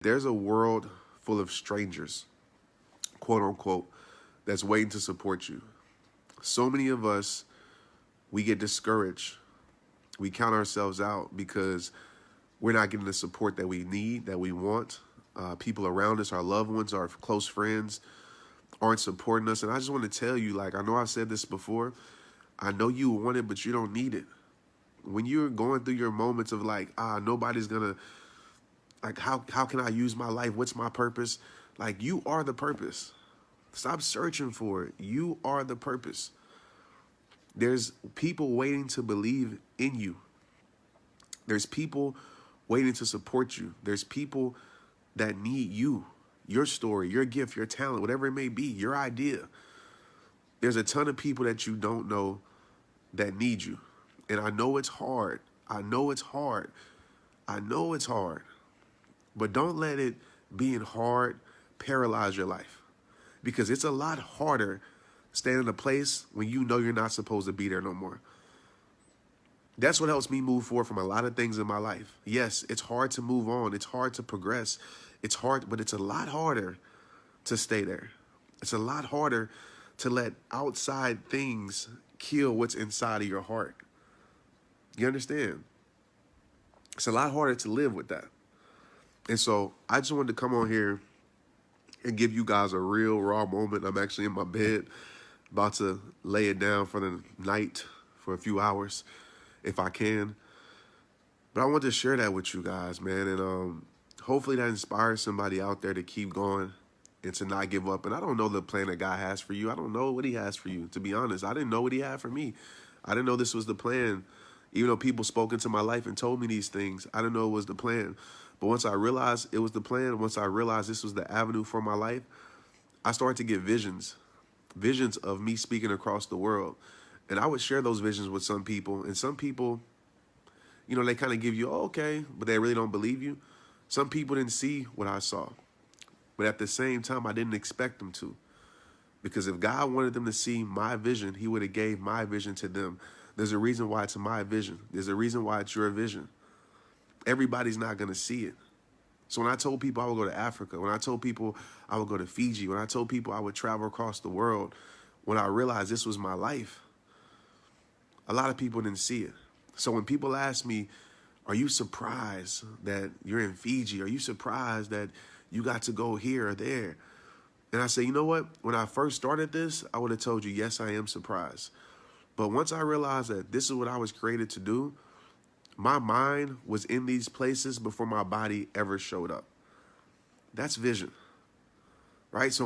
There's a world full of strangers, quote unquote, that's waiting to support you. So many of us, we get discouraged. We count ourselves out because we're not getting the support that we need, that we want. People around us, our loved ones, our close friends aren't supporting us. And I just want to tell you, like, I know I've said this before. I know you want it, but you don't need it. When you're going through your moments of like, nobody's going to, like, how can I use my life? What's my purpose? Like, you are the purpose. Stop searching for it. You are the purpose. There's people waiting to believe in you. There's people waiting to support you. There's people that need you, your story, your gift, your talent, whatever it may be, your idea. There's a ton of people that you don't know that need you. And I know it's hard. I know it's hard. I know it's hard. But don't let it being hard paralyze your life. Because it's a lot harder staying in a place when you know you're not supposed to be there no more. That's what helps me move forward from a lot of things in my life. Yes, it's hard to move on. It's hard to progress. It's hard, but it's a lot harder to stay there. It's a lot harder to let outside things kill what's inside of your heart. You understand? It's a lot harder to live with that. And so I just wanted to come on here and give you guys a real raw moment. I'm actually in my bed, about to lay it down for the night for a few hours, if I can. But I want to share that with you guys, man. And hopefully that inspires somebody out there to keep going and to not give up. And I don't know the plan that God has for you. I don't know what he has for you, to be honest. I didn't know what he had for me. I didn't know this was the plan. Even though people spoke into my life and told me these things, I didn't know it was the plan. But once I realized it was the plan, once I realized this was the avenue for my life, I started to get visions of me speaking across the world. And I would share those visions with some people. And some people, you know, they kind of give you, oh, okay, but they really don't believe you. Some people didn't see what I saw. But at the same time, I didn't expect them to. Because if God wanted them to see my vision, he would have gave my vision to them. There's a reason why it's my vision. There's a reason why it's your vision. Everybody's not going to see it. So when I told people I would go to Africa, when I told people I would go to Fiji, when I told people I would travel across the world, when I realized this was my life, a lot of people didn't see it. So when people ask me, are you surprised that you're in Fiji? Are you surprised that you got to go here or there? And I say, you know what? When I first started this, I would have told you, yes, I am surprised. But once I realized that this is what I was created to do, my mind was in these places before my body ever showed up. That's vision, right? So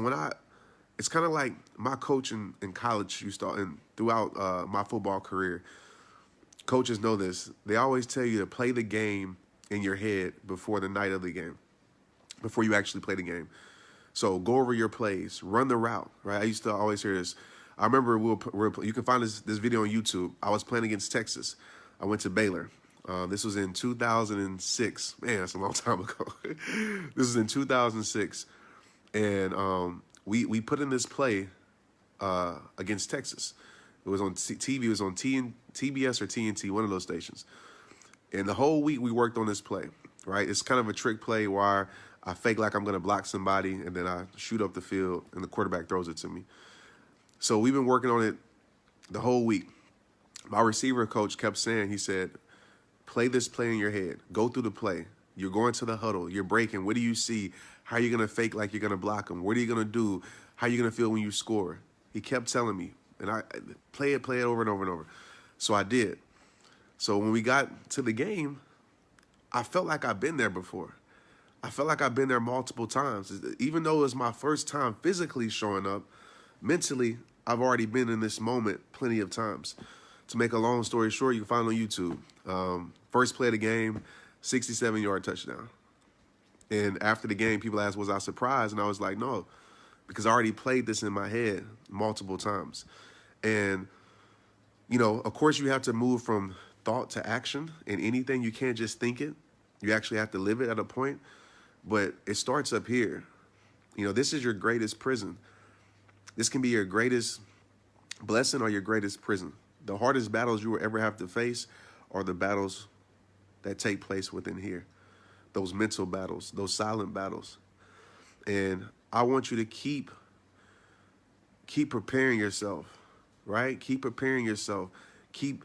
it's kind of like my coach in college used to, and throughout my football career, coaches know this. They always tell you to play the game in your head before the night of the game, before you actually play the game. So go over your plays, run the route, right? I used to always hear this. I remember you can find this video on YouTube. I was playing against Texas. I went to Baylor. This was in 2006. Man, that's a long time ago. This was in 2006. And we put in this play against Texas. It was on TV. It was on TBS or TNT, one of those stations. And the whole week we worked on this play, right? It's kind of a trick play where I fake like I'm going to block somebody, and then I shoot up the field, and the quarterback throws it to me. So we've been working on it the whole week. My receiver coach kept saying, he said, play this play in your head. Go through the play. You're going to the huddle. You're breaking. What do you see? How are you going to fake like you're going to block them? What are you going to do? How are you going to feel when you score? He kept telling me. And I play it over and over and over. So I did. So when we got to the game, I felt like I've been there before. I felt like I've been there multiple times. Even though it was my first time physically showing up, mentally, I've already been in this moment plenty of times. To make a long story short, you can find it on YouTube. First play of the game, 67-yard touchdown. And after the game, people asked, was I surprised? And I was like, no, because I already played this in my head multiple times. And, you know, of course, you have to move from thought to action in anything. You can't just think it. You actually have to live it at a point. But it starts up here. You know, this is your greatest prison. This can be your greatest blessing or your greatest prison. The hardest battles you will ever have to face are the battles that take place within here. those mental battles, those silent battles. And I want you to keep preparing yourself, right? Keep preparing yourself. Keep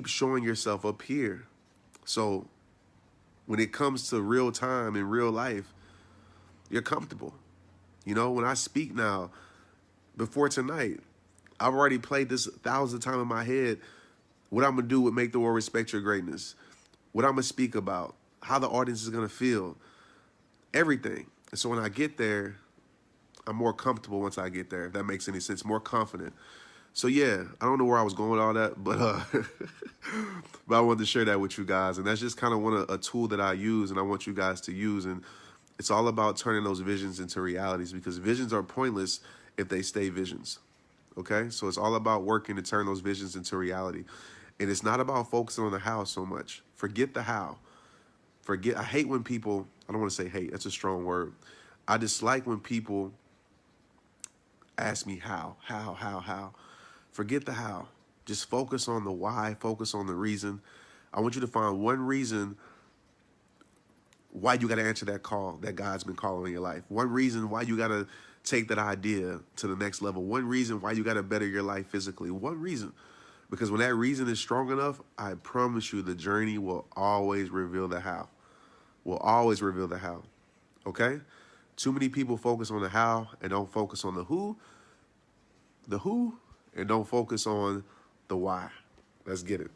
showing yourself up here. So when it comes to real time in real life, you're comfortable. You know, when I speak now, before tonight, I've already played this 1,000 times in my head. What I'm going to do would make the world respect your greatness. What I'm going to speak about. How the audience is going to feel. Everything. And so when I get there, I'm more comfortable once I get there, if that makes any sense. More confident. So yeah, I don't know where I was going with all that, but but I wanted to share that with you guys. And that's just kind of a tool that I use and I want you guys to use. And it's all about turning those visions into realities, because visions are pointless if they stay visions. Okay? So it's all about working to turn those visions into reality. And it's not about focusing on the how so much. Forget the how. I hate when people, I don't want to say hate, that's a strong word. I dislike when people ask me how. Forget the how. Just focus on the why, focus on the reason. I want you to find one reason why you got to answer that call that God's been calling in your life. One reason why you got to take that idea to the next level. One reason why you got to better your life physically. One reason. Because when that reason is strong enough, I promise you the journey will always reveal the how. Will always reveal the how. Okay? Too many people focus on the how and don't focus on the who, and don't focus on the why. Let's get it.